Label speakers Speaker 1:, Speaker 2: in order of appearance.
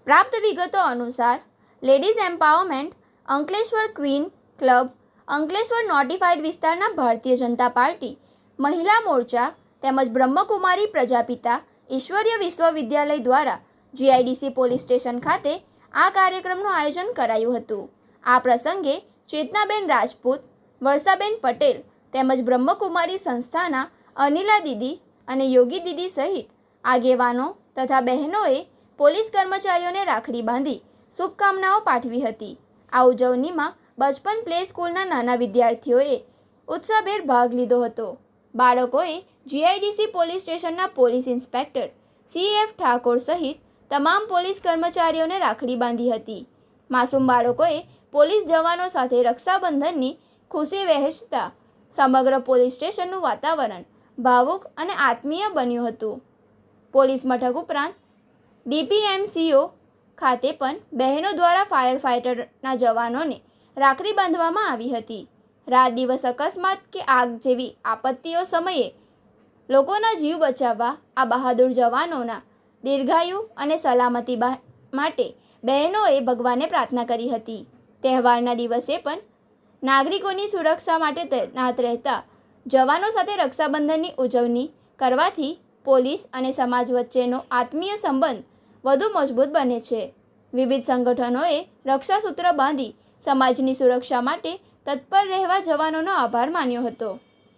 Speaker 1: પ્રાપ્ત વિગતો અનુસાર ladies empowerment Ankleshwar queen club Ankleshwar notified વિસ્તારના ભારતીય જનતા પાર્ટી મહિલા મોરચા તેમજ બ્રહ્મકુમારી પ્રજાપિતા ઈશ્વરીય વિશ્વવિદ્યાલય દ્વારા જીઆઈડીસી પોલીસ સ્ટેશન ખાતે આ કાર્યક્રમનું આયોજન કરાયું હતું. આ પ્રસંગે ચેતનાબેન રાજપૂત, વર્ષાબેન પટેલ તેમજ બ્રહ્મકુમારી સંસ્થાના અનિલા દીદી અને યોગી દીદી સહિત આગેવાનો તથા બહેનોએ પોલીસ કર્મચારીઓને રાખડી બાંધી શુભકામનાઓ પાઠવી હતી. આ ઉજવણીમાં બચપન પ્લે સ્કૂલના નાના વિદ્યાર્થીઓએ ઉત્સાહભેર ભાગ લીધો હતો. બાળકોએ જીઆઈડીસી પોલીસ સ્ટેશનના પોલીસ ઇન્સ્પેક્ટર CF ઠાકોર સહિત તમામ પોલીસ કર્મચારીઓને રાખડી બાંધી હતી. માસૂમ બાળકોએ પોલીસ જવાનો સાથે રક્ષાબંધનની ખુશી વહેંચતા સમગ્ર પોલીસ સ્ટેશનનું વાતાવરણ ભાવુક અને આત્મીય બન્યું હતું. પોલીસ મથક ઉપરાંત DPMCO ખાતે પણ બહેનો દ્વારા ફાયર ફાઇટરના જવાનોને રાખડી બાંધવામાં આવી હતી. રાત દિવસ અકસ્માત કે આગ જેવી આપત્તિઓ સમયે લોકોના જીવ બચાવવા આ બહાદુર જવાનોના દીર્ઘાયુ અને સલામતી માટે બહેનોએ ભગવાનને પ્રાર્થના કરી હતી. તહેવારના દિવસે પણ નાગરિકોની સુરક્ષા માટે તૈનાત રહેતા જવાનો સાથે રક્ષાબંધનની ઉજવણી કરવાથી પોલીસ અને સમાજ વચ્ચેનો આત્મીય સંબંધ વધુ મજબૂત બને છે. વિવિધ સંગઠનોએ રક્ષાસૂત્ર બાંધી સમાજની સુરક્ષા માટે તત્પર રહેવા જવાનોનો આભાર માન્યો હતો.